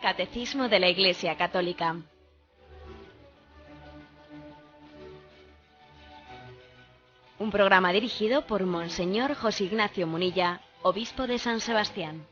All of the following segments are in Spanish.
Catecismo de la Iglesia Católica. Un programa dirigido por Monseñor José Ignacio Munilla, obispo de San Sebastián.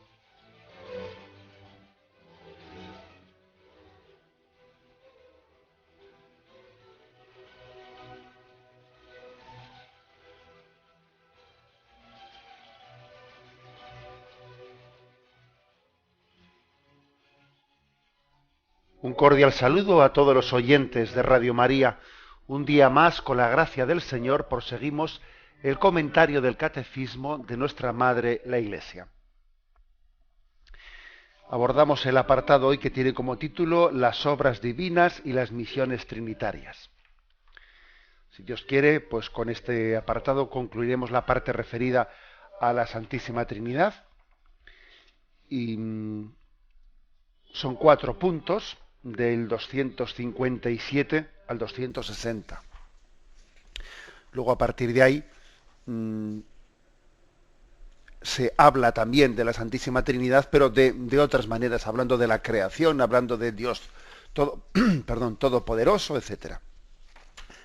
Un cordial saludo a todos los oyentes de Radio María. Un día más, con la gracia del Señor, proseguimos el comentario del Catecismo de nuestra Madre, la Iglesia. Abordamos el apartado hoy que tiene como título Las obras divinas y las misiones trinitarias. Si Dios quiere, pues con este apartado concluiremos la parte referida a la Santísima Trinidad. Y son 4 puntos, del 257 al 260. Luego, a partir de ahí, se habla también de la Santísima Trinidad, pero de otras maneras, hablando de la creación, hablando de Dios todopoderoso, etcétera.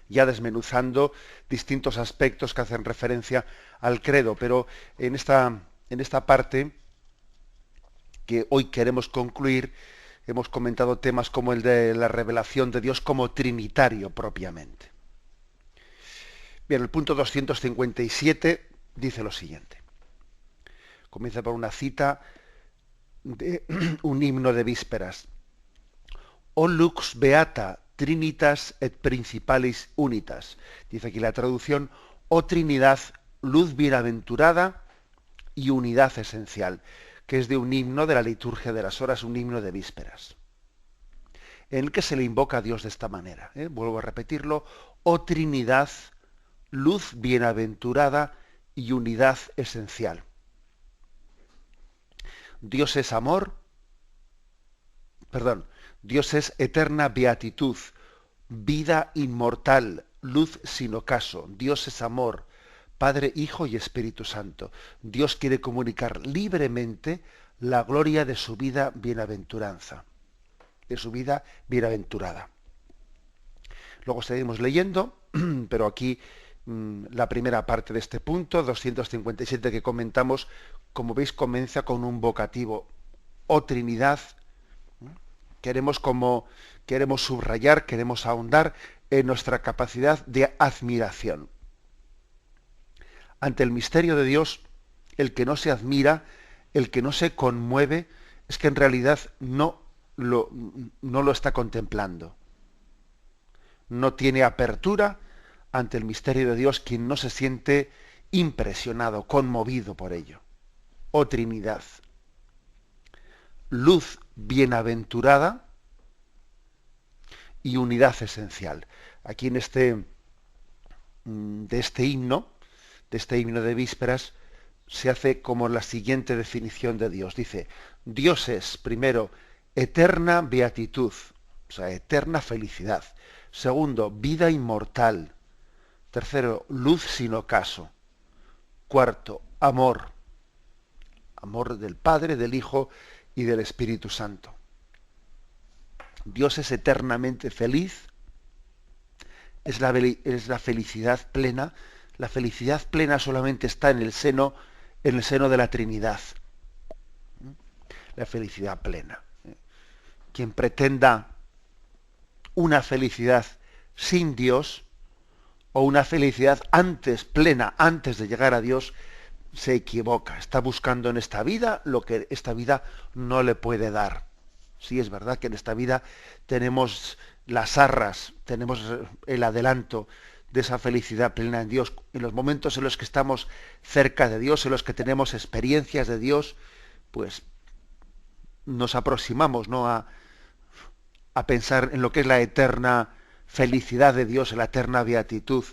Ya desmenuzando distintos aspectos que hacen referencia al credo, pero en esta parte que hoy queremos concluir, hemos comentado temas como el de la revelación de Dios como trinitario propiamente. Bien, el punto 257 dice lo siguiente. Comienza por una cita de un himno de vísperas. O lux beata trinitas et principalis unitas. Dice aquí la traducción, oh Trinidad, luz bienaventurada y unidad esencial, que es de un himno de la liturgia de las horas, un himno de vísperas, en el que se le invoca a Dios de esta manera. Vuelvo a repetirlo, oh Trinidad, luz bienaventurada y unidad esencial. Dios es eterna beatitud, vida inmortal, luz sin ocaso. Dios es amor, Padre, Hijo y Espíritu Santo. Dios quiere comunicar libremente la gloria de su vida bienaventuranza, de su vida bienaventurada. Luego seguimos leyendo, pero aquí la primera parte de este punto, 257 que comentamos, como veis, comienza con un vocativo. Oh Trinidad, queremos subrayar, queremos ahondar en nuestra capacidad de admiración. Ante el misterio de Dios, el que no se admira, el que no se conmueve, es que en realidad no lo está contemplando. No tiene apertura ante el misterio de Dios quien no se siente impresionado, conmovido por ello. Oh Trinidad, luz bienaventurada y unidad esencial. Aquí de este himno de vísperas, se hace como la siguiente definición de Dios. Dice, Dios es, primero, eterna beatitud, o sea, eterna felicidad. Segundo, vida inmortal. Tercero, luz sin ocaso. Cuarto, amor. Amor del Padre, del Hijo y del Espíritu Santo. Dios es eternamente feliz, es la felicidad plena. La felicidad plena solamente está en el seno de la Trinidad. La felicidad plena. Quien pretenda una felicidad sin Dios, o una felicidad plena antes de llegar a Dios, se equivoca. Está buscando en esta vida lo que esta vida no le puede dar. Sí, es verdad que en esta vida tenemos las arras, tenemos el adelanto de esa felicidad plena en Dios. En los momentos en los que estamos cerca de Dios, en los que tenemos experiencias de Dios, pues nos aproximamos, ¿no?, a pensar en lo que es la eterna felicidad de Dios, en la eterna beatitud,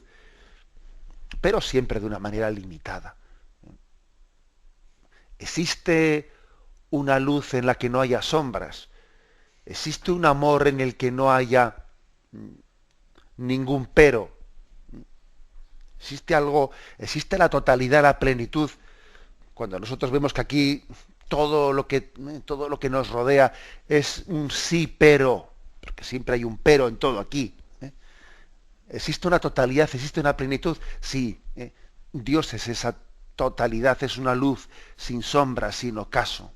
pero siempre de una manera limitada. Existe una luz en la que no haya sombras, existe un amor en el que no haya ningún pero. Existe la totalidad, la plenitud. Cuando nosotros vemos que aquí todo lo que nos rodea es un sí, pero, porque siempre hay un pero en todo aquí. ¿Existe una totalidad, existe una plenitud? Sí, Dios es esa totalidad, es una luz sin sombra, sin ocaso.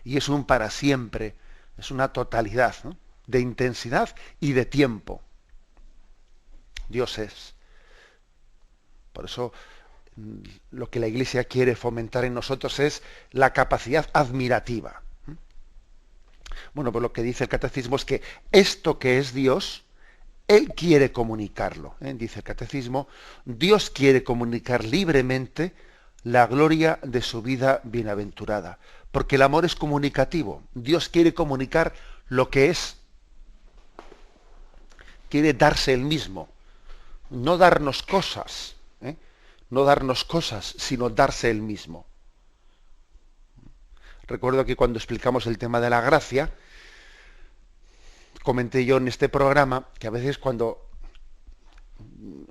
Y es un para siempre, es una totalidad, ¿no?, de intensidad y de tiempo. Dios es. Por eso lo que la Iglesia quiere fomentar en nosotros es la capacidad admirativa. Bueno, pues lo que dice el Catecismo es que esto que es Dios, Él quiere comunicarlo. Dice el Catecismo, Dios quiere comunicar libremente la gloria de su vida bienaventurada. Porque el amor es comunicativo. Dios quiere comunicar lo que es. Quiere darse Él mismo. No darnos cosas. No darnos cosas, sino darse Él mismo. Recuerdo que cuando explicamos el tema de la gracia, comenté yo en este programa que a veces cuando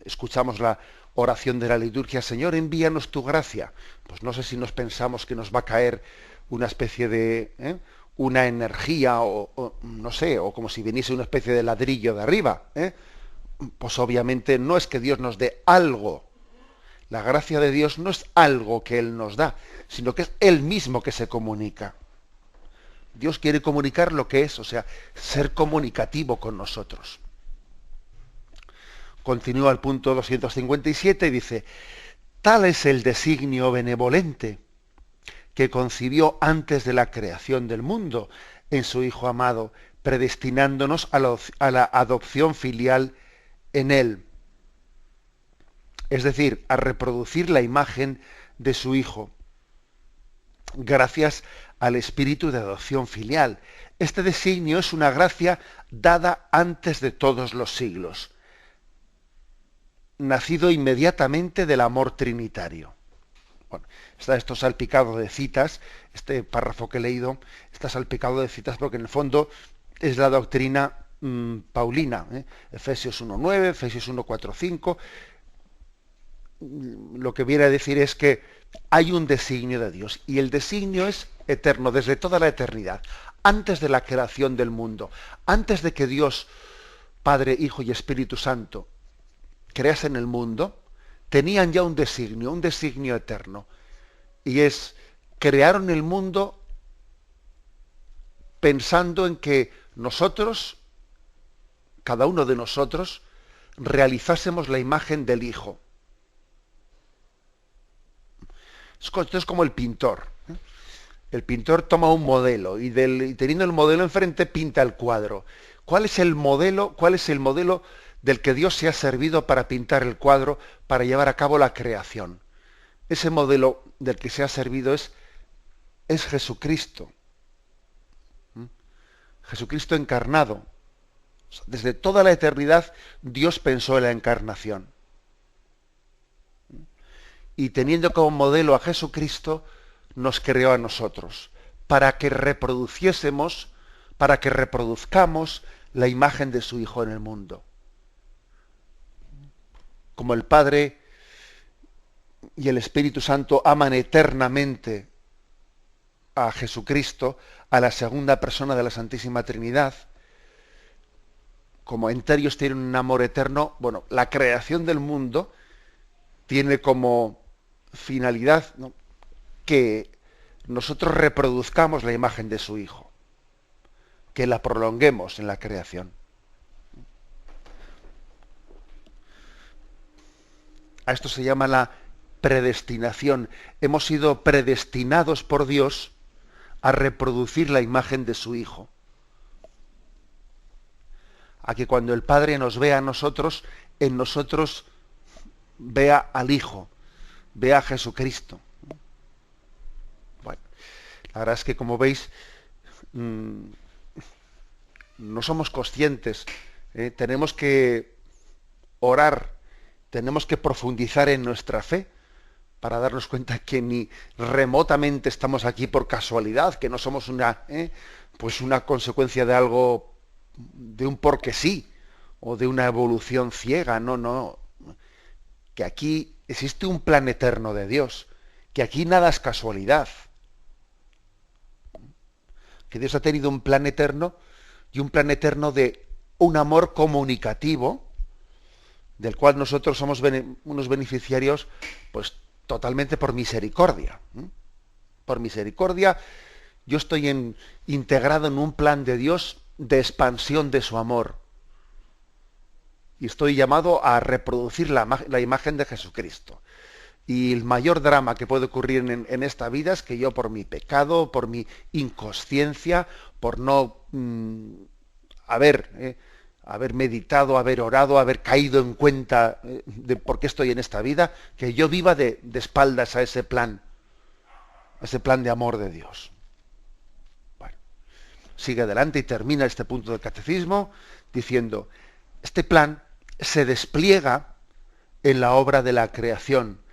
escuchamos la oración de la liturgia, Señor, envíanos tu gracia, pues no sé si nos pensamos que nos va a caer una especie de una energía o no sé, o como si viniese una especie de ladrillo de arriba. Pues obviamente no es que Dios nos dé algo. La gracia de Dios no es algo que Él nos da, sino que es Él mismo que se comunica. Dios quiere comunicar lo que es, o sea, ser comunicativo con nosotros. Continúa el punto 257 y dice, tal es el designio benevolente que concibió antes de la creación del mundo en su Hijo amado, predestinándonos a la adopción filial en Él. Es decir, a reproducir la imagen de su Hijo, gracias al espíritu de adopción filial. Este designio es una gracia dada antes de todos los siglos, nacido inmediatamente del amor trinitario. Bueno, está esto salpicado de citas, este párrafo que he leído está salpicado de citas porque en el fondo es la doctrina paulina, Efesios 1.9, Efesios 1.4.5, lo que viene a decir es que hay un designio de Dios y el designio es eterno, desde toda la eternidad, antes de la creación del mundo, antes de que Dios, Padre, Hijo y Espíritu Santo, creasen el mundo, tenían ya un designio eterno, y es, crearon el mundo pensando en que nosotros, cada uno de nosotros, realizásemos la imagen del Hijo. Esto es como el pintor. El pintor toma un modelo y teniendo el modelo enfrente pinta el cuadro. ¿Cuál es el modelo del que Dios se ha servido para pintar el cuadro, para llevar a cabo la creación? Ese modelo del que se ha servido es Jesucristo. Jesucristo encarnado. Desde toda la eternidad Dios pensó en la encarnación. Y teniendo como modelo a Jesucristo, nos creó a nosotros, para que reproduzcamos la imagen de su Hijo en el mundo. Como el Padre y el Espíritu Santo aman eternamente a Jesucristo, a la segunda persona de la Santísima Trinidad, como entre ellos tienen un amor eterno, bueno, la creación del mundo tiene como finalidad, ¿no?, que nosotros reproduzcamos la imagen de su Hijo, que la prolonguemos en la creación. A esto se llama la predestinación. Hemos sido predestinados por Dios a reproducir la imagen de su Hijo. A que cuando el Padre nos vea a nosotros, en nosotros vea al Hijo, vea a Jesucristo. Bueno, la verdad es que, como veis, no somos conscientes. Tenemos que orar, tenemos que profundizar en nuestra fe para darnos cuenta que ni remotamente estamos aquí por casualidad, que no somos una consecuencia de algo, de un porque sí, o de una evolución ciega. No. Que aquí existe un plan eterno de Dios, que aquí nada es casualidad. que Dios ha tenido un plan eterno y un plan eterno de un amor comunicativo, del cual nosotros somos unos beneficiarios, pues totalmente por misericordia. ¿Eh? Por misericordia, yo estoy integrado en un plan de Dios de expansión de su amor. Y estoy llamado a reproducir la imagen de Jesucristo. Y el mayor drama que puede ocurrir en esta vida es que yo, por mi pecado, por mi inconsciencia, por no haber meditado, haber orado, haber caído en cuenta de por qué estoy en esta vida, que yo viva de espaldas a ese plan de amor de Dios. Bueno, sigue adelante y termina este punto del catecismo diciendo, este plan se despliega en la obra de la creación,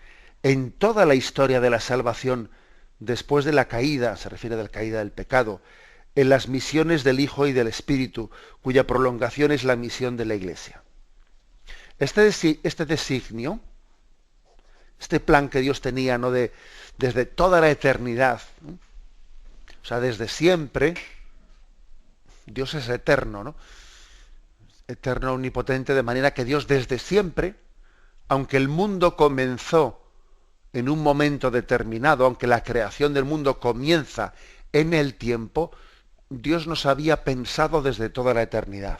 en toda la historia de la salvación, después de la caída, se refiere a la caída del pecado, en las misiones del Hijo y del Espíritu, cuya prolongación es la misión de la Iglesia. Este designio, este plan que Dios tenía, ¿no?, desde toda la eternidad, ¿no?, o sea, desde siempre, Dios es eterno, ¿no? Eterno, omnipotente, de manera que Dios desde siempre, aunque el mundo comenzó en un momento determinado, aunque la creación del mundo comienza en el tiempo, Dios nos había pensado desde toda la eternidad.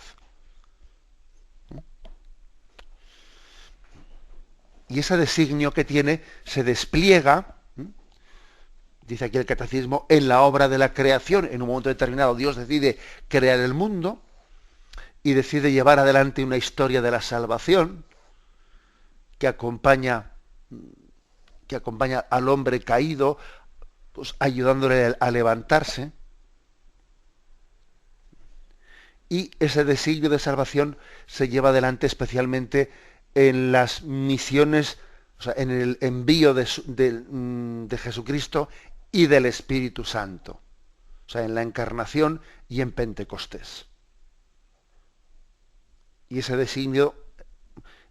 Y ese designio que tiene se despliega, dice aquí el catecismo, en la obra de la creación. En un momento determinado Dios decide crear el mundo y decide llevar adelante una historia de la salvación que acompaña al hombre caído, pues ayudándole a levantarse. Y ese designio de salvación se lleva adelante especialmente en las misiones, o sea, en el envío de Jesucristo y del Espíritu Santo. O sea, en la encarnación y en Pentecostés. Y ese designio,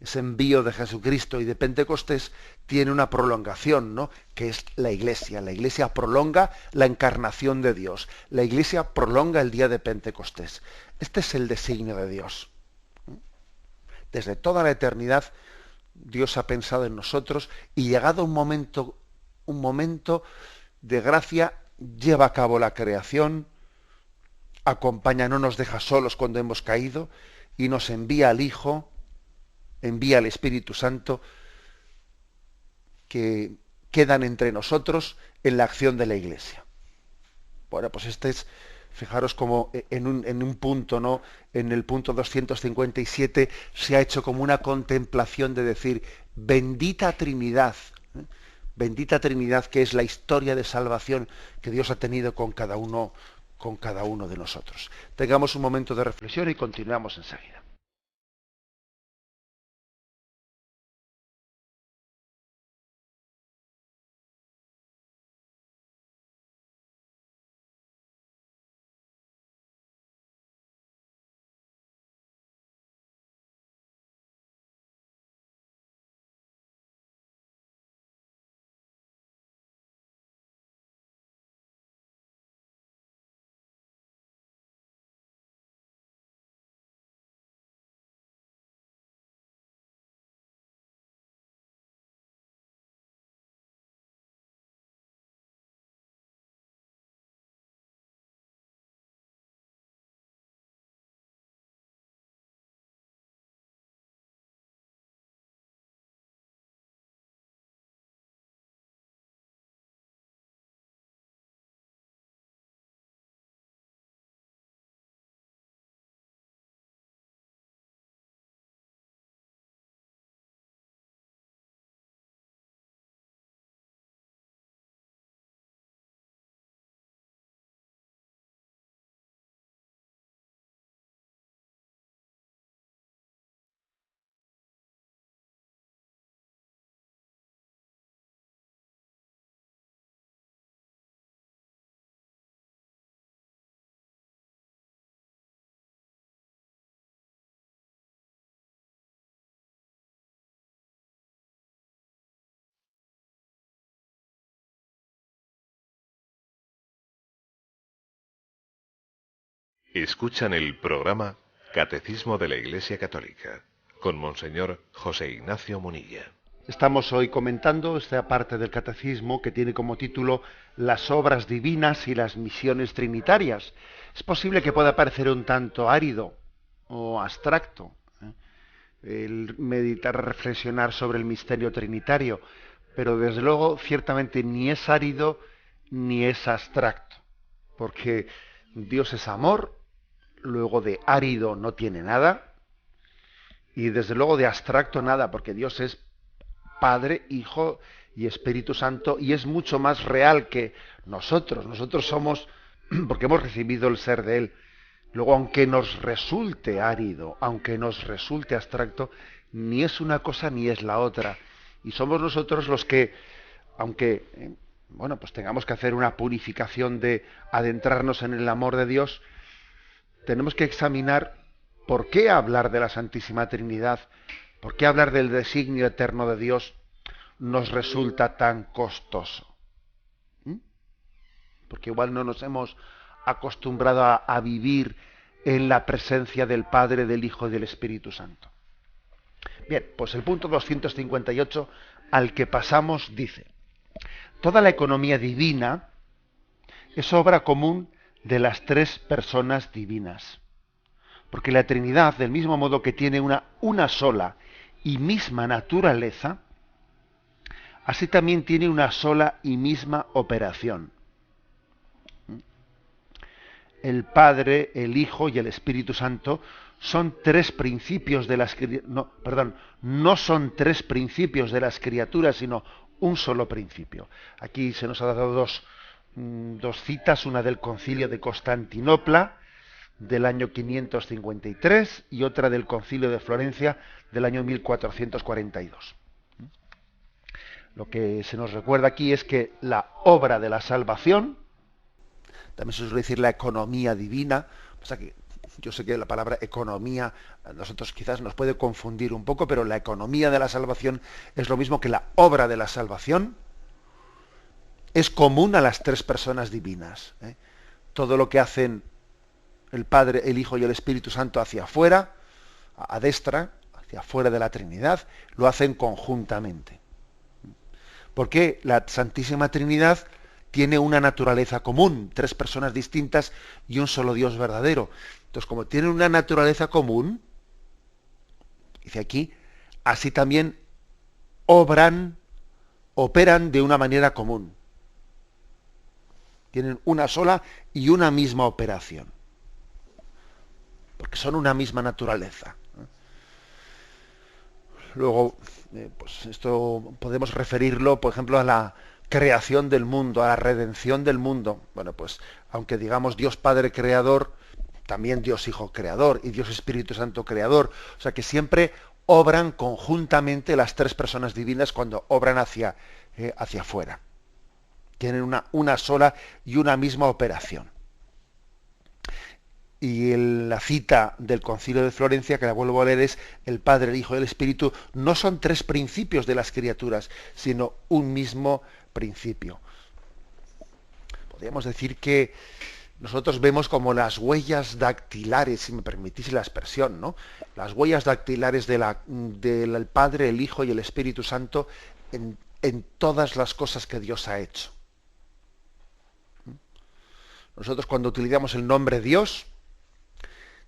ese envío de Jesucristo y de Pentecostés tiene una prolongación, ¿no?, que es la Iglesia. La Iglesia prolonga la encarnación de Dios. La Iglesia prolonga el día de Pentecostés. Este es el designio de Dios. Desde toda la eternidad Dios ha pensado en nosotros y llegado un momento de gracia, lleva a cabo la creación, acompaña, no nos deja solos cuando hemos caído y nos envía al Hijo, envía al Espíritu Santo, que quedan entre nosotros en la acción de la Iglesia. Bueno, pues este es, fijaros como en un punto, ¿no?, en el punto 257 se ha hecho como una contemplación de decir, bendita Trinidad, bendita Trinidad, que es la historia de salvación que Dios ha tenido con cada uno de nosotros. Tengamos un momento de reflexión y continuamos enseguida. Escuchan el programa Catecismo de la Iglesia Católica con Monseñor José Ignacio Munilla. Estamos hoy comentando esta parte del Catecismo que tiene como título Las obras divinas y las misiones trinitarias. Es posible que pueda parecer un tanto árido o abstracto, el meditar, reflexionar sobre el misterio trinitario, pero desde luego ciertamente ni es árido ni es abstracto, porque Dios es amor, luego de árido no tiene nada, y desde luego de abstracto nada, porque Dios es Padre, Hijo y Espíritu Santo, y es mucho más real que nosotros. Nosotros somos, porque hemos recibido el ser de Él. Luego, aunque nos resulte árido, aunque nos resulte abstracto, ni es una cosa ni es la otra. Y somos nosotros los que, aunque pues tengamos que hacer una purificación de adentrarnos en el amor de Dios, tenemos que examinar por qué hablar de la Santísima Trinidad, por qué hablar del designio eterno de Dios nos resulta tan costoso. Porque igual no nos hemos acostumbrado a vivir en la presencia del Padre, del Hijo y del Espíritu Santo. Bien, pues el punto 258 al que pasamos dice: toda la economía divina es obra común de las tres personas divinas. Porque la Trinidad, del mismo modo que tiene una sola y misma naturaleza, así también tiene una sola y misma operación. El Padre, el Hijo y el Espíritu Santo son tres principios de las no son tres principios de las criaturas, sino un solo principio. Aquí se nos ha dado dos citas, una del Concilio de Constantinopla del año 553 y otra del Concilio de Florencia del año 1442. Lo que se nos recuerda aquí es que la obra de la salvación, también se suele decir la economía divina, o sea que yo sé que la palabra economía a nosotros quizás nos puede confundir un poco, pero la economía de la salvación es lo mismo que la obra de la salvación, es común a las tres personas divinas. Todo lo que hacen el Padre, el Hijo y el Espíritu Santo hacia afuera, a destra, hacia afuera de la Trinidad, lo hacen conjuntamente. Porque la Santísima Trinidad tiene una naturaleza común, tres personas distintas y un solo Dios verdadero. Entonces, como tienen una naturaleza común, dice aquí, así también operan de una manera común. Tienen una sola y una misma operación. Porque son una misma naturaleza. Luego, pues esto podemos referirlo, por ejemplo, a la creación del mundo, a la redención del mundo. Bueno, pues aunque digamos Dios Padre Creador, también Dios Hijo Creador y Dios Espíritu Santo Creador. O sea que siempre obran conjuntamente las tres personas divinas cuando obran hacia afuera. Tienen una sola y una misma operación. Y la cita del Concilio de Florencia, que la vuelvo a leer, es el Padre, el Hijo y el Espíritu, no son tres principios de las criaturas, sino un mismo principio. Podríamos decir que nosotros vemos como las huellas dactilares, si me permitís la expresión, ¿no? Las huellas dactilares del Padre, el Hijo y el Espíritu Santo en todas las cosas que Dios ha hecho. Nosotros cuando utilizamos el nombre Dios,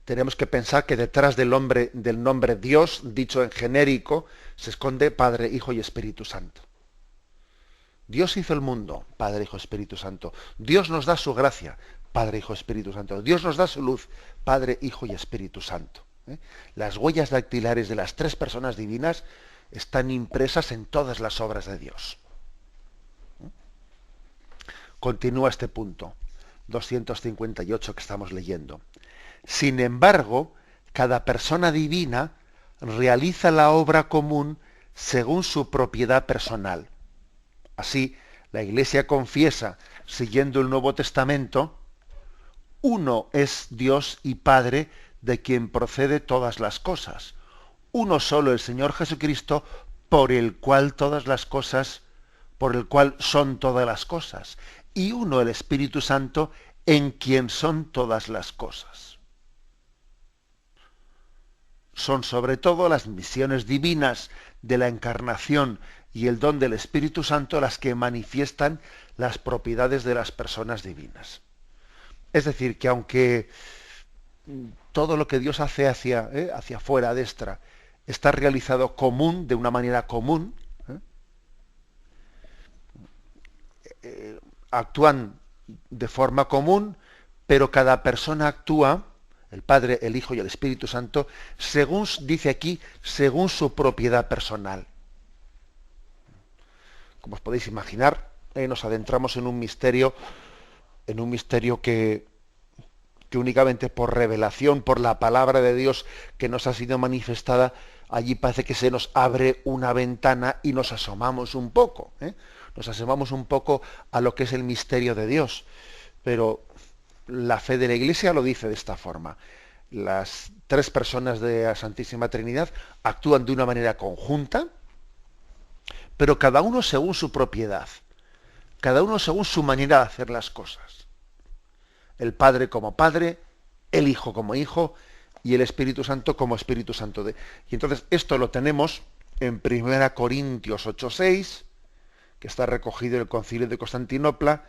tenemos que pensar que detrás del nombre Dios, dicho en genérico, se esconde Padre, Hijo y Espíritu Santo. Dios hizo el mundo, Padre, Hijo, Espíritu Santo. Dios nos da su gracia, Padre, Hijo, Espíritu Santo. Dios nos da su luz, Padre, Hijo y Espíritu Santo. Las huellas dactilares de las tres personas divinas están impresas en todas las obras de Dios. Continúa este punto 258 que estamos leyendo. Sin embargo, cada persona divina realiza la obra común según su propiedad personal. Así, la Iglesia confiesa, siguiendo el Nuevo Testamento, uno es Dios y Padre de quien procede todas las cosas. Uno solo el Señor Jesucristo, por el cual son todas las cosas. Y uno el Espíritu Santo, en quien son todas las cosas. son sobre todo las misiones divinas de la encarnación y el don del Espíritu Santo las que manifiestan las propiedades de las personas divinas. Es decir, que aunque todo lo que Dios hace hacia afuera, destra, está realizado común, de una manera común, actúan de forma común, pero cada persona actúa, el Padre, el Hijo y el Espíritu Santo, según, dice aquí, según su propiedad personal. Como os podéis imaginar, nos adentramos en un misterio que únicamente por revelación, por la palabra de Dios que nos ha sido manifestada, allí parece que se nos abre una ventana y nos asomamos un poco, nos asomamos un poco a lo que es el misterio de Dios. Pero la fe de la Iglesia lo dice de esta forma: las tres personas de la Santísima Trinidad actúan de una manera conjunta, pero cada uno según su propiedad, cada uno según su manera de hacer las cosas. El Padre como Padre, el Hijo como Hijo y el Espíritu Santo como Espíritu Santo. Y entonces esto lo tenemos en 1 Corintios 8:6, que está recogido en el Concilio de Constantinopla.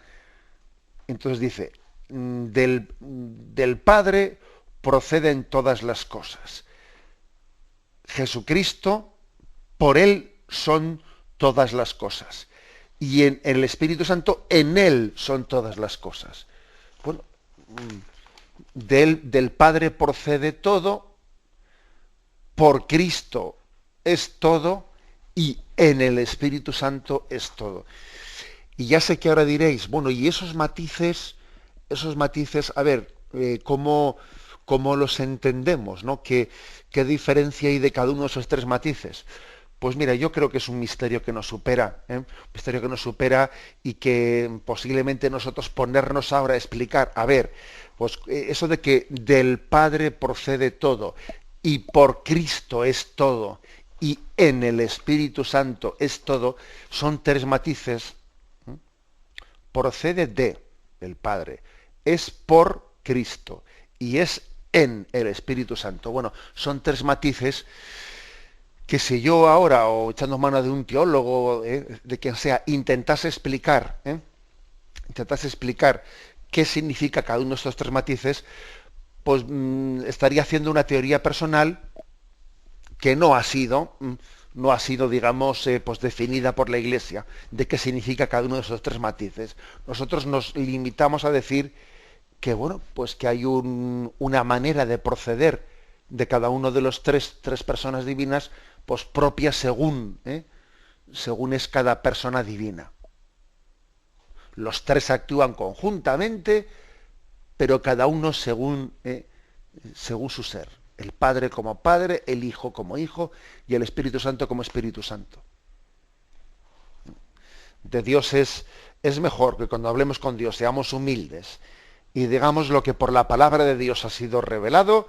Entonces dice, del Padre proceden todas las cosas. Jesucristo, por Él son todas las cosas. Y en el Espíritu Santo, en Él son todas las cosas. Bueno, del Padre procede todo, por Cristo es todo, y en el Espíritu Santo es todo. Y ya sé que ahora diréis, bueno, y esos matices, a ver, ¿cómo los entendemos, ¿no? ¿Qué diferencia hay de cada uno de esos tres matices? Pues mira, yo creo que es un misterio que nos supera, un misterio que nos supera y que posiblemente nosotros ponernos ahora a explicar, a ver, pues eso de que del Padre procede todo y por Cristo es todo y en el Espíritu Santo es todo, son tres matices. Procede del Padre, es por Cristo y es en el Espíritu Santo. Bueno, son tres matices que si yo ahora, o echando mano de un teólogo, de quien sea, intentase explicar qué significa cada uno de estos tres matices, pues estaría haciendo una teoría personal que no ha sido, digamos, pues definida por la Iglesia, de qué significa cada uno de esos tres matices. Nosotros nos limitamos a decir que, bueno, pues que hay una manera de proceder de cada uno de los tres personas divinas, pues propia según es cada persona divina. Los tres actúan conjuntamente, pero cada uno según su ser. El Padre como Padre, el Hijo como Hijo y el Espíritu Santo como Espíritu Santo. De Dios es mejor que cuando hablemos con Dios seamos humildes y digamos lo que por la palabra de Dios ha sido revelado,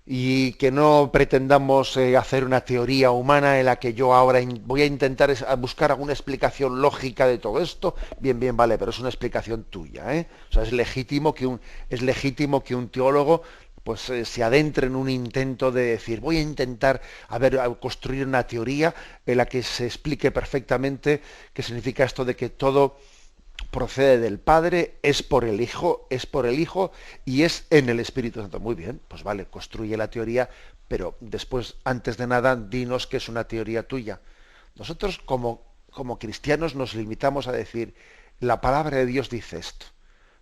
y que no pretendamos hacer una teoría humana en la que yo ahora voy a intentar buscar alguna explicación lógica de todo esto. Bien, vale, pero es una explicación tuya, O sea, es legítimo que un teólogo pues se adentre en un intento de decir, voy a intentar a construir una teoría en la que se explique perfectamente qué significa esto de que todo procede del Padre, es por el Hijo y es en el Espíritu Santo. Muy bien, pues vale, construye la teoría, pero después, antes de nada, dinos que es una teoría tuya. Nosotros como cristianos nos limitamos a decir, la palabra de Dios dice esto,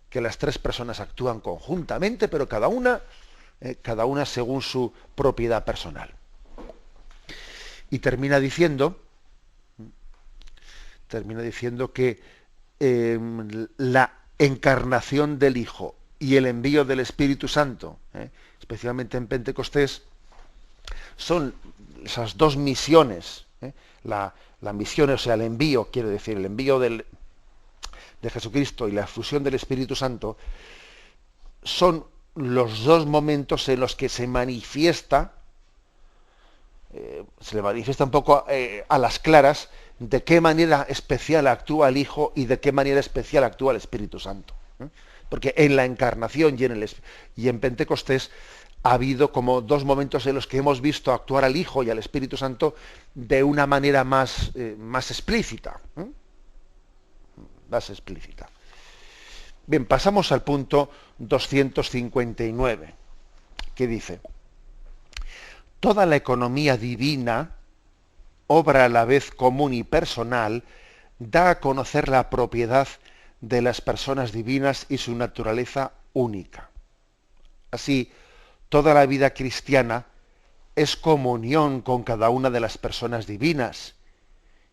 que las tres personas actúan conjuntamente, pero cada una según su propiedad personal. Y termina diciendo que la encarnación del Hijo y el envío del Espíritu Santo, especialmente en Pentecostés, son esas dos misiones. La misión, o sea, el envío, quiero decir, el envío de Jesucristo y la fusión del Espíritu Santo, son los dos momentos en los que se le manifiesta un poco a las claras de qué manera especial actúa el Hijo y de qué manera especial actúa el Espíritu Santo. Porque en la encarnación y en Pentecostés ha habido como dos momentos en los que hemos visto actuar al Hijo y al Espíritu Santo de una manera más explícita. Más explícita. Bien, pasamos al punto 259, que dice: toda la economía divina, obra a la vez común y personal, da a conocer la propiedad de las personas divinas y su naturaleza única. Así, toda la vida cristiana es comunión con cada una de las personas divinas,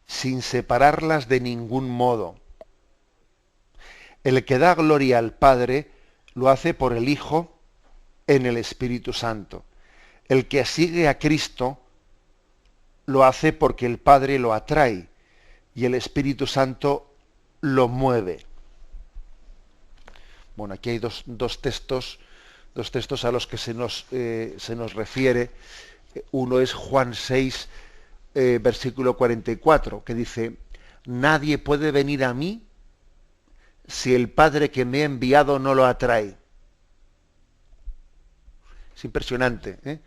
sin separarlas de ningún modo. El que da gloria al Padre lo hace por el Hijo en el Espíritu Santo. El que sigue a Cristo lo hace porque el Padre lo atrae y el Espíritu Santo lo mueve. Bueno, aquí hay dos textos a los que se nos refiere. Uno es Juan 6, versículo 44, que dice: nadie puede venir a mí si el Padre que me ha enviado no lo atrae. Es impresionante, ¿eh?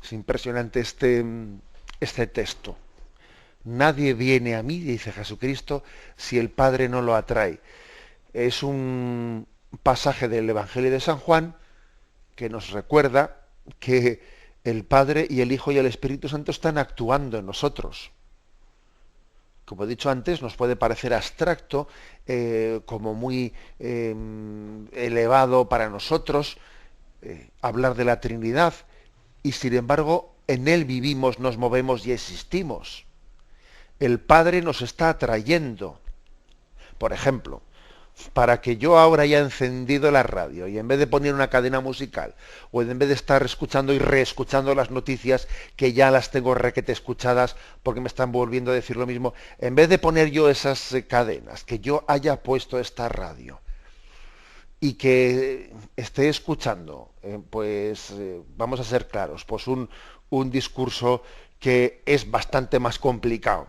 Es impresionante este texto. Nadie viene a mí, dice Jesucristo, si el Padre no lo atrae. Es un pasaje del Evangelio de San Juan que nos recuerda que el Padre y el Hijo y el Espíritu Santo están actuando en nosotros. Como he dicho antes, nos puede parecer abstracto, como muy elevado para nosotros, hablar de la Trinidad, y sin embargo en Él vivimos, nos movemos y existimos. El Padre nos está atrayendo. Por ejemplo, para que yo ahora haya encendido la radio y en vez de poner una cadena musical, o en vez de estar escuchando y reescuchando las noticias que ya las tengo requete escuchadas porque me están volviendo a decir lo mismo, en vez de poner yo esas cadenas, que yo haya puesto esta radio y que esté escuchando, vamos a ser claros, pues un discurso que es bastante más complicado.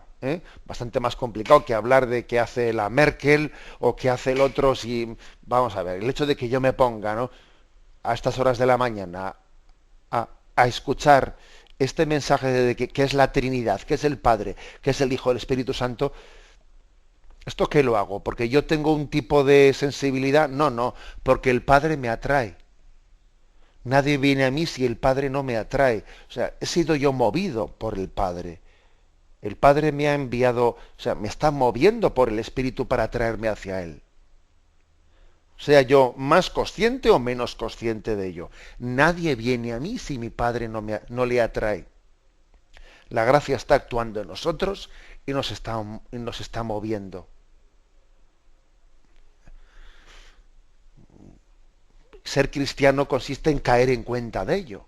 Bastante más complicado que hablar de qué hace la Merkel o qué hace el otro. Si vamos a ver, el hecho de que yo me ponga, ¿no?, a estas horas de la mañana a escuchar este mensaje de que es la Trinidad, que es el Padre, que es el Hijo, el Espíritu Santo, ¿esto qué lo hago? ¿Porque yo tengo un tipo de sensibilidad? No, porque el Padre me atrae. Nadie viene a mí si el Padre no me atrae. O sea, he sido yo movido por el Padre. El Padre me ha enviado, o sea, me está moviendo por el Espíritu para atraerme hacia Él. Sea yo más consciente o menos consciente de ello. Nadie viene a mí si mi Padre no le atrae. La gracia está actuando en nosotros y nos está moviendo. Ser cristiano consiste en caer en cuenta de ello,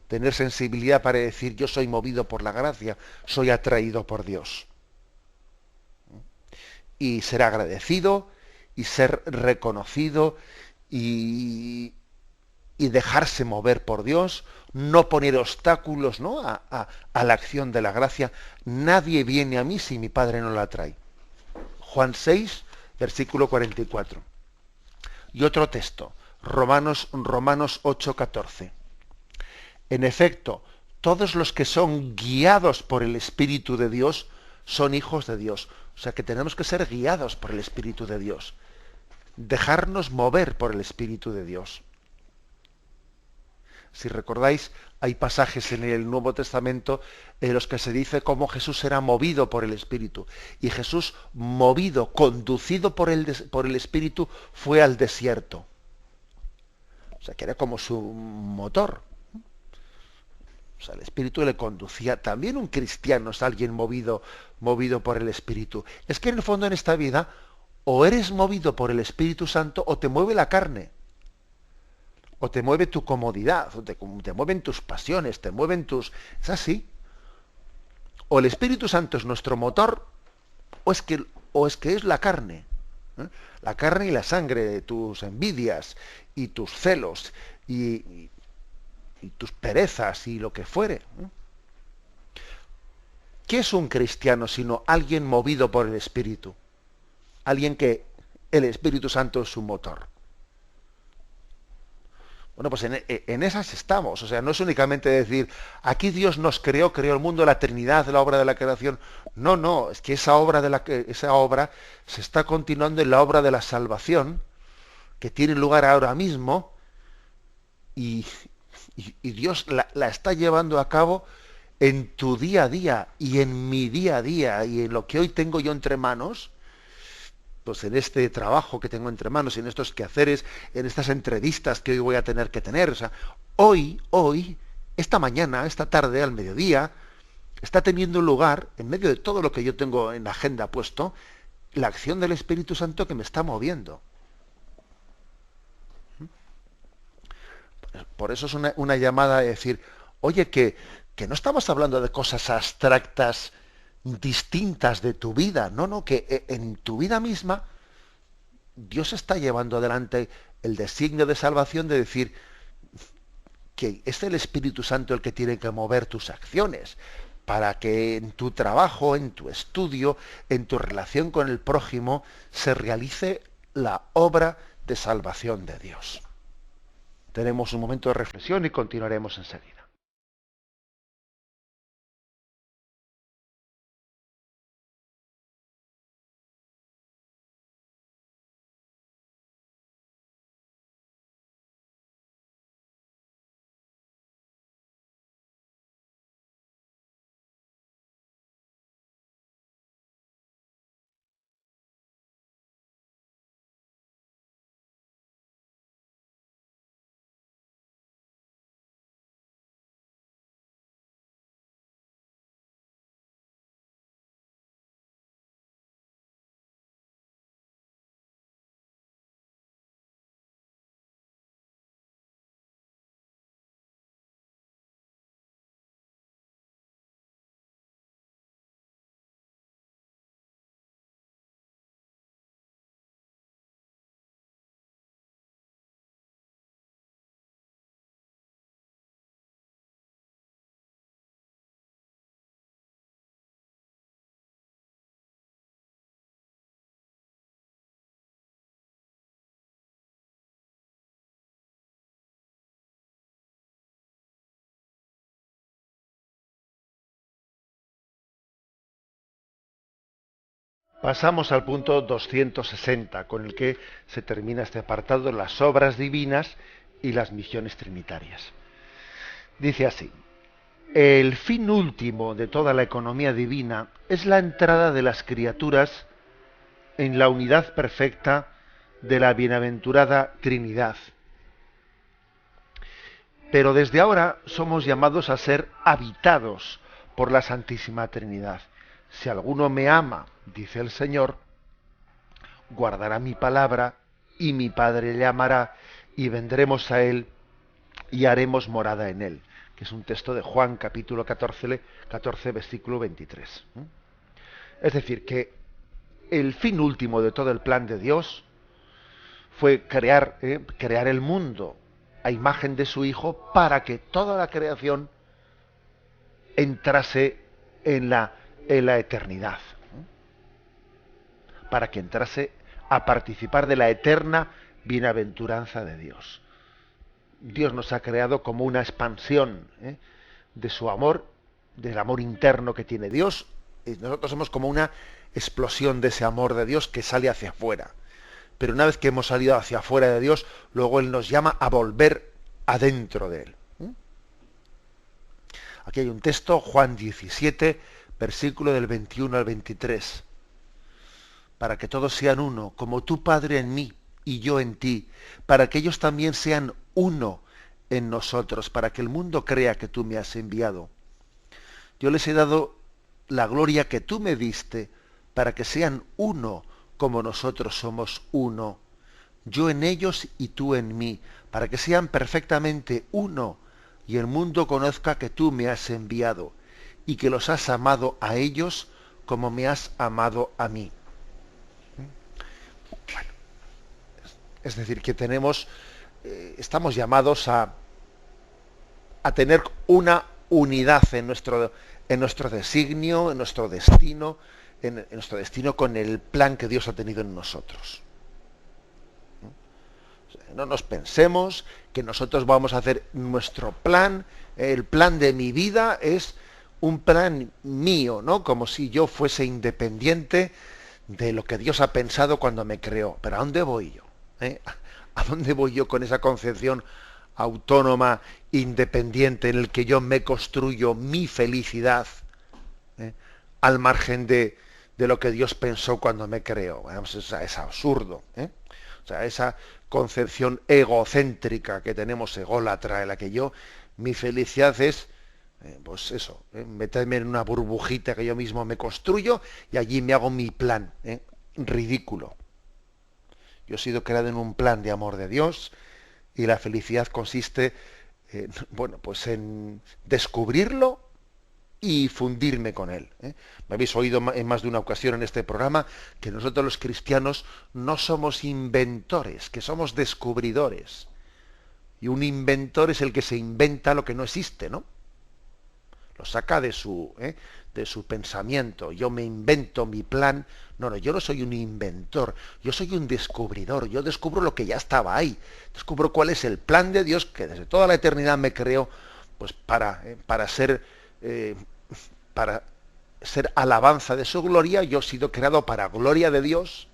tener sensibilidad para decir: yo soy movido por la gracia, soy atraído por Dios. Y ser agradecido y ser reconocido y dejarse mover por Dios, no poner obstáculos, ¿no?, a la acción de la gracia. Nadie viene a mí si mi Padre no la atrae. Juan 6, versículo 44. Y otro texto, Romanos 8:14. En efecto, todos los que son guiados por el Espíritu de Dios son hijos de Dios. O sea que tenemos que ser guiados por el Espíritu de Dios. Dejarnos mover por el Espíritu de Dios. Si recordáis, hay pasajes en el Nuevo Testamento en los que se dice cómo Jesús era movido por el Espíritu. Y Jesús, movido, conducido por el Espíritu, fue al desierto. O sea que era como su motor. O sea, el Espíritu le conducía. También un cristiano es alguien movido por el Espíritu. Es que en el fondo en esta vida o eres movido por el Espíritu Santo o te mueve la carne. O te mueve tu comodidad, o te mueven tus pasiones, te mueven tus... Es así. O el Espíritu Santo es nuestro motor, o es que es la carne. La carne y la sangre de tus envidias y tus celos y tus perezas y lo que fuere. ¿Qué es un cristiano sino alguien movido por el Espíritu? Alguien que el Espíritu Santo es su motor. Bueno, pues en esas estamos. O sea, no es únicamente decir, aquí Dios nos creó, creó el mundo, la Trinidad, la obra de la creación. No, no, es que esa obra se está continuando en la obra de la salvación, que tiene lugar ahora mismo, y, y Dios la está llevando a cabo en tu día a día, y en mi día a día, y en lo que hoy tengo yo entre manos, pues en este trabajo que tengo entre manos, en estos quehaceres, en estas entrevistas que hoy voy a tener que tener. O sea, hoy, esta mañana, esta tarde, al mediodía, está teniendo lugar, en medio de todo lo que yo tengo en la agenda puesto, la acción del Espíritu Santo que me está moviendo. Por eso es una llamada a decir, oye, que no estamos hablando de cosas abstractas, distintas de tu vida, no, que en tu vida misma Dios está llevando adelante el designio de salvación, de decir que es el Espíritu Santo el que tiene que mover tus acciones, para que en tu trabajo, en tu estudio, en tu relación con el prójimo, se realice la obra de salvación de Dios. Tenemos un momento de reflexión y continuaremos enseguida. Pasamos al punto 260, con el que se termina este apartado, las obras divinas y las misiones trinitarias. Dice así: el fin último de toda la economía divina es la entrada de las criaturas en la unidad perfecta de la bienaventurada Trinidad. Pero desde ahora somos llamados a ser habitados por la Santísima Trinidad. Si alguno me ama, dice el Señor, guardará mi palabra, y mi Padre le amará, y vendremos a él y haremos morada en él. Que es un texto de Juan capítulo 14, versículo 23. Es decir, que el fin último de todo el plan de Dios fue crear el mundo a imagen de su Hijo, para que toda la creación entrase en la eternidad, para que entrase a participar de la eterna bienaventuranza de Dios. Dios nos ha creado como una expansión de su amor, del amor interno que tiene Dios, y nosotros somos como una explosión de ese amor de Dios que sale hacia afuera. Pero una vez que hemos salido hacia afuera de Dios, luego Él nos llama a volver adentro de Él. Aquí hay un texto, Juan 17, versículo del 21 al 23. Para que todos sean uno, como tu Padre en mí y yo en ti, para que ellos también sean uno en nosotros, para que el mundo crea que tú me has enviado. Yo les he dado la gloria que tú me diste, para que sean uno como nosotros somos uno. Yo en ellos y tú en mí, para que sean perfectamente uno, y el mundo conozca que tú me has enviado, y que los has amado a ellos como me has amado a mí. Bueno, es decir, que estamos llamados a tener una unidad en nuestro designio, en nuestro destino con el plan que Dios ha tenido en nosotros. No nos pensemos que nosotros vamos a hacer nuestro plan, el plan de mi vida es un plan mío, ¿no? Como si yo fuese independiente de lo que Dios ha pensado cuando me creó. Pero ¿a dónde voy yo? ¿A dónde voy yo con esa concepción autónoma, independiente, en el que yo me construyo mi felicidad, al margen de lo que Dios pensó cuando me creó? Bueno, pues es absurdo, O sea, esa concepción egocéntrica que tenemos, ególatra, en la que mi felicidad es, pues eso, meterme en una burbujita que yo mismo me construyo y allí me hago mi plan, ridículo. Yo he sido creado en un plan de amor de Dios y la felicidad consiste, pues en descubrirlo y fundirme con él. Me habéis oído en más de una ocasión en este programa que nosotros los cristianos no somos inventores, que somos descubridores. Y un inventor es el que se inventa lo que no existe, ¿no? Lo saca de su pensamiento. Yo me invento mi plan. No, yo no soy un inventor, yo soy un descubridor. Yo descubro lo que ya estaba ahí. Descubro cuál es el plan de Dios que desde toda la eternidad me creó, pues para ser alabanza de su gloria. Yo he sido creado para gloria de Dios,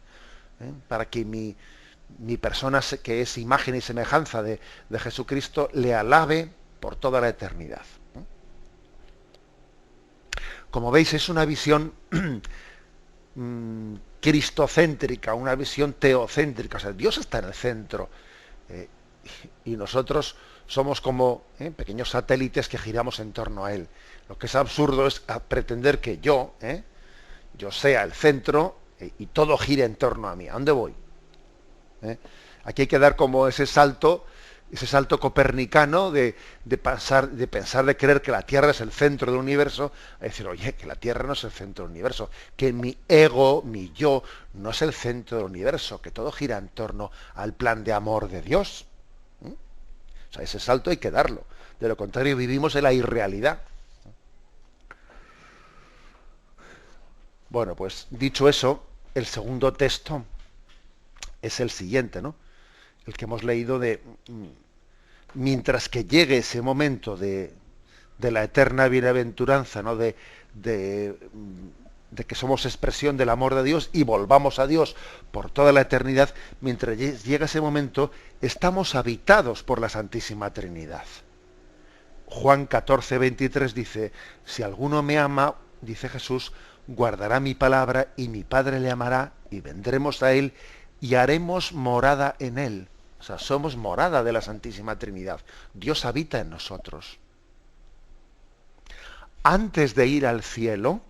para que mi persona, que es imagen y semejanza de Jesucristo, le alabe por toda la eternidad. Como veis, es una visión cristocéntrica, una visión teocéntrica. O sea, Dios está en el centro, y nosotros somos como pequeños satélites que giramos en torno a Él. Lo que es absurdo es pretender que yo sea el centro, y todo gire en torno a mí. ¿A dónde voy? Aquí hay que dar como ese salto copernicano de pensar, de creer que la Tierra es el centro del universo, a decir, oye, que la Tierra no es el centro del universo, que mi ego, mi yo, no es el centro del universo, que todo gira en torno al plan de amor de Dios. O sea, ese salto hay que darlo. De lo contrario, vivimos en la irrealidad. Bueno, pues dicho eso, el segundo texto es el siguiente, ¿no? El que hemos leído de mientras que llegue ese momento de la eterna bienaventuranza, ¿no? De que somos expresión del amor de Dios y volvamos a Dios por toda la eternidad, mientras llega ese momento, estamos habitados por la Santísima Trinidad. Juan 14, 23 dice, si alguno me ama, dice Jesús, guardará mi palabra y mi Padre le amará y vendremos a él y haremos morada en él. O sea, somos morada de la Santísima Trinidad. Dios habita en nosotros. Antes de ir al cielo,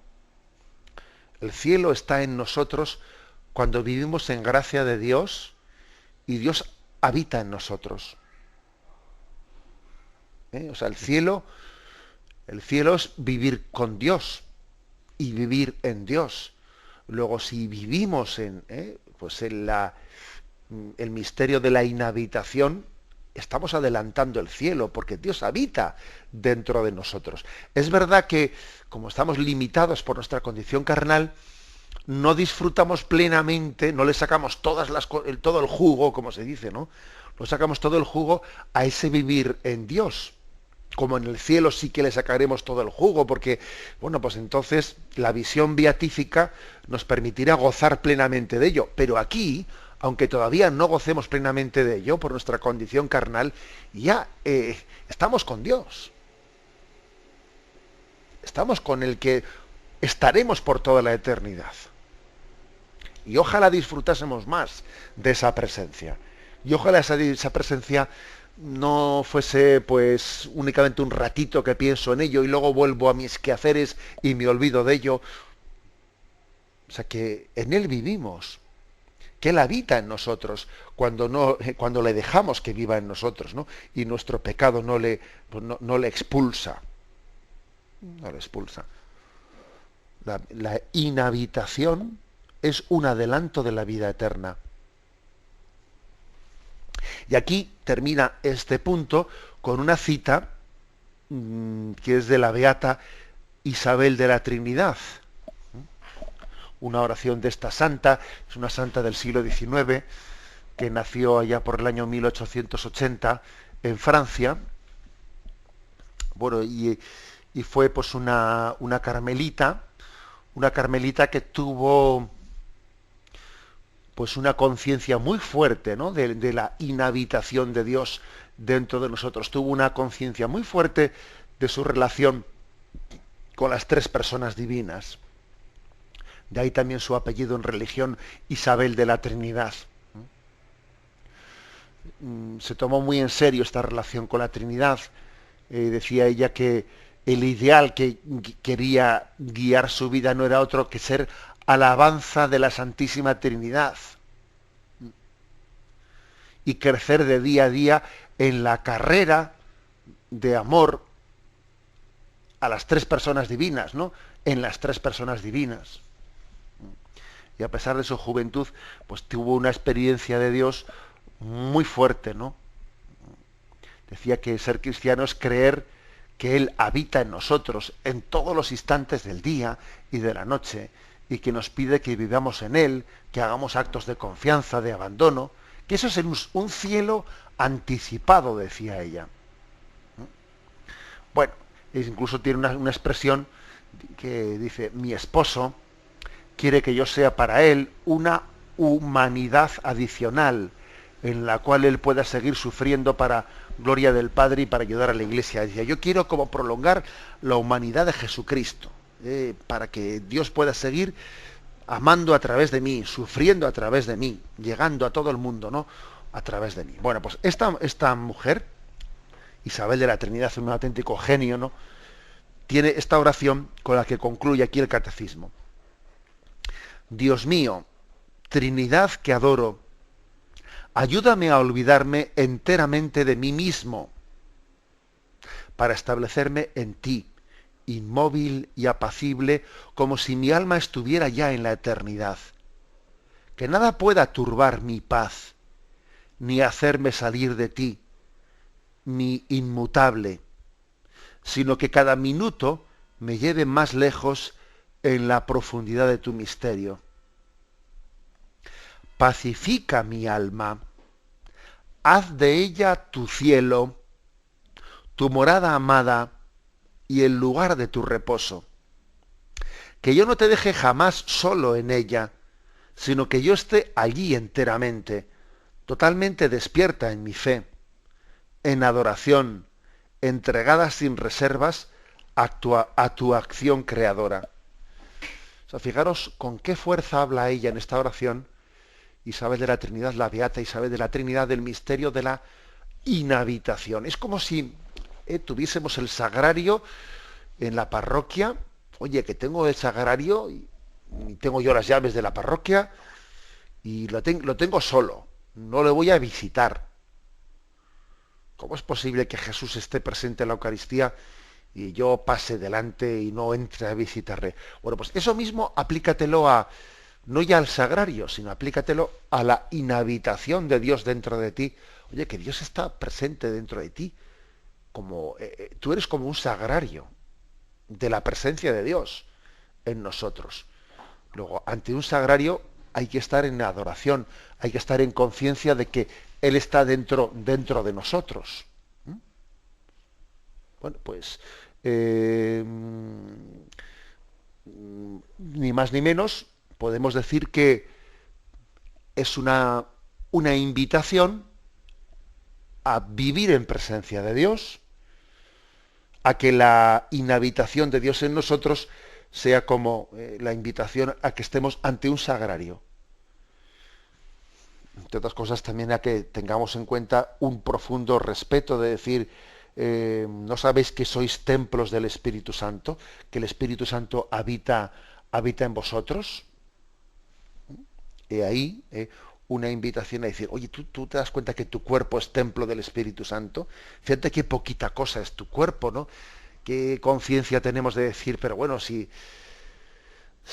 el cielo está en nosotros cuando vivimos en gracia de Dios y Dios habita en nosotros. O sea, el cielo es vivir con Dios y vivir en Dios. Luego, si vivimos en el misterio de la inhabitación, estamos adelantando el cielo, porque Dios habita dentro de nosotros. Es verdad que, como estamos limitados por nuestra condición carnal, no disfrutamos plenamente, no le sacamos todo el jugo, como se dice, ¿no? No sacamos todo el jugo a ese vivir en Dios. Como en el cielo sí que le sacaremos todo el jugo, porque, bueno, pues entonces la visión beatífica nos permitirá gozar plenamente de ello. Pero aquí, aunque todavía no gocemos plenamente de ello por nuestra condición carnal, ya estamos con Dios. Estamos con el que estaremos por toda la eternidad. Y ojalá disfrutásemos más de esa presencia. Y ojalá esa presencia no fuese pues únicamente un ratito que pienso en ello y luego vuelvo a mis quehaceres y me olvido de ello. O sea, que en Él vivimos, que Él habita en nosotros cuando le dejamos que viva en nosotros, ¿no? Y nuestro pecado no le expulsa. No le expulsa. La inhabitación es un adelanto de la vida eterna. Y aquí termina este punto con una cita que es de la beata Isabel de la Trinidad. Una oración de esta santa, es una santa del siglo XIX, que nació allá por el año 1880 en Francia. Bueno, y fue pues una carmelita que tuvo pues una conciencia muy fuerte, ¿no?, de la inhabitación de Dios dentro de nosotros. Tuvo una conciencia muy fuerte de su relación con las tres personas divinas. De ahí también su apellido en religión, Isabel de la Trinidad. Se tomó muy en serio esta relación con la Trinidad. Decía ella que el ideal que quería guiar su vida no era otro que ser alabanza de la Santísima Trinidad y crecer de día a día en la carrera de amor a las tres personas divinas, ¿no? En las tres personas divinas. Y a pesar de su juventud, pues tuvo una experiencia de Dios muy fuerte, ¿no? Decía que ser cristiano es creer que Él habita en nosotros en todos los instantes del día y de la noche, y que nos pide que vivamos en Él, que hagamos actos de confianza, de abandono, que eso es un cielo anticipado, decía ella. Bueno, incluso tiene una expresión que dice: mi esposo quiere que yo sea para él una humanidad adicional, en la cual él pueda seguir sufriendo para gloria del Padre y para ayudar a la Iglesia. Decía, yo quiero como prolongar la humanidad de Jesucristo, para que Dios pueda seguir amando a través de mí, sufriendo a través de mí, llegando a todo el mundo, ¿no?, a través de mí. Bueno, pues esta mujer, Isabel de la Trinidad, un auténtico genio, ¿no?, tiene esta oración con la que concluye aquí el catecismo. Dios mío, Trinidad que adoro, ayúdame a olvidarme enteramente de mí mismo para establecerme en ti, inmóvil y apacible, como si mi alma estuviera ya en la eternidad. Que nada pueda turbar mi paz, ni hacerme salir de ti, mi inmutable, sino que cada minuto me lleve más lejos en la profundidad de tu misterio. Pacifica mi alma, haz de ella tu cielo, tu morada amada y el lugar de tu reposo. Que yo no te deje jamás solo en ella, sino que yo esté allí enteramente, totalmente despierta en mi fe, en adoración, entregada sin reservas a tu acción creadora. O sea, fijaros con qué fuerza habla ella en esta oración, Isabel de la Trinidad, la beata Isabel de la Trinidad, del misterio de la inhabitación. Es como si tuviésemos el sagrario en la parroquia. Oye, que tengo el sagrario y tengo yo las llaves de la parroquia y lo tengo solo, no le voy a visitar. ¿Cómo es posible que Jesús esté presente en la Eucaristía y yo pase delante y no entre a visitarle? Bueno, pues eso mismo aplícatelo no ya al sagrario, sino aplícatelo a la inhabitación de Dios dentro de ti. Oye, que Dios está presente dentro de ti. Tú eres como un sagrario de la presencia de Dios en nosotros. Luego, ante un sagrario hay que estar en adoración, hay que estar en conciencia de que Él está dentro de nosotros. Bueno, pues ni más ni menos podemos decir que es una invitación a vivir en presencia de Dios, a que la inhabitación de Dios en nosotros sea como la invitación a que estemos ante un sagrario. Entre otras cosas, también a que tengamos en cuenta un profundo respeto de decir, ¿no sabéis que sois templos del Espíritu Santo? Que el Espíritu Santo habita en vosotros. Y ahí una invitación a decir, oye, ¿tú te das cuenta que tu cuerpo es templo del Espíritu Santo? Fíjate qué poquita cosa es tu cuerpo, ¿no? Qué conciencia tenemos de decir, pero bueno, si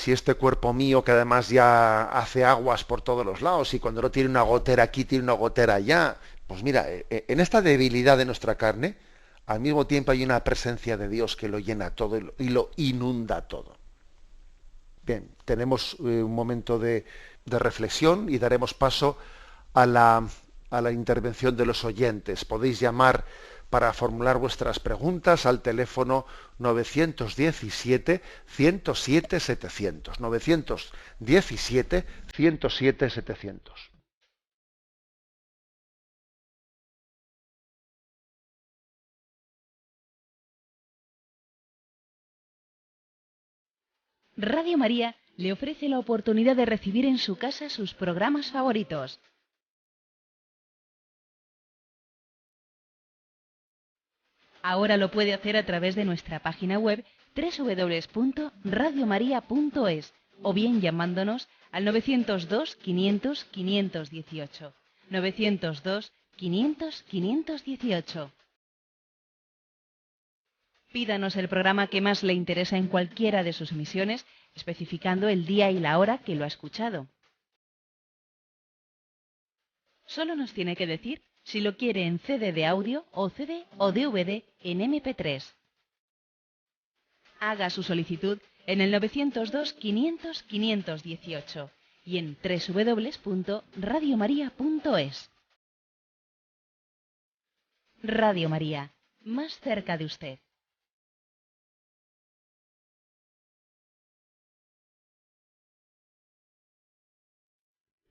este cuerpo mío, que además ya hace aguas por todos los lados, y cuando no tiene una gotera aquí, tiene una gotera allá, pues mira, en esta debilidad de nuestra carne, al mismo tiempo hay una presencia de Dios que lo llena todo y lo inunda todo. Bien, tenemos un momento de reflexión y daremos paso a la intervención de los oyentes. Podéis llamar para formular vuestras preguntas al teléfono 917-107-700. 917-107-700. Radio María le ofrece la oportunidad de recibir en su casa sus programas favoritos. Ahora lo puede hacer a través de nuestra página web www.radiomaria.es o bien llamándonos al 902 500 518. 902 500 518. Pídanos el programa que más le interesa en cualquiera de sus emisiones, especificando el día y la hora que lo ha escuchado. Solo nos tiene que decir si lo quiere en CD de audio o CD o DVD en MP3. Haga su solicitud en el 902 500 518 y en www.radiomaria.es. Radio María, más cerca de usted.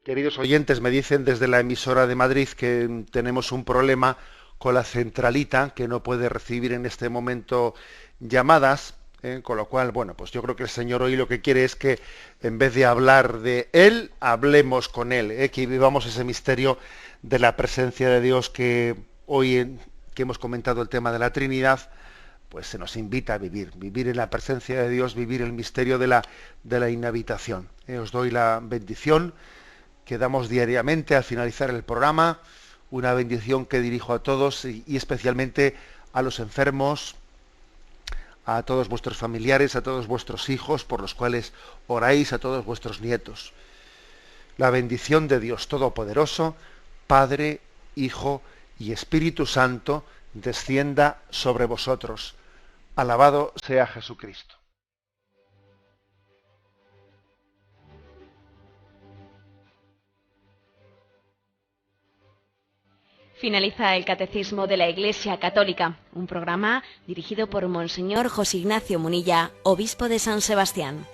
Queridos oyentes, me dicen desde la emisora de Madrid que tenemos un problema con la centralita, que no puede recibir en este momento llamadas, con lo cual, bueno, pues yo creo que el Señor hoy lo que quiere es que en vez de hablar de Él, hablemos con Él, que vivamos ese misterio de la presencia de Dios que hoy, que hemos comentado el tema de la Trinidad, pues se nos invita a vivir en la presencia de Dios, vivir el misterio de la inhabitación. Os doy la bendición que damos diariamente al finalizar el programa, una bendición que dirijo a todos y especialmente a los enfermos, a todos vuestros familiares, a todos vuestros hijos, por los cuales oráis, a todos vuestros nietos. La bendición de Dios Todopoderoso, Padre, Hijo y Espíritu Santo, descienda sobre vosotros. Alabado sea Jesucristo. Finaliza el Catecismo de la Iglesia Católica, un programa dirigido por Monseñor José Ignacio Munilla, obispo de San Sebastián.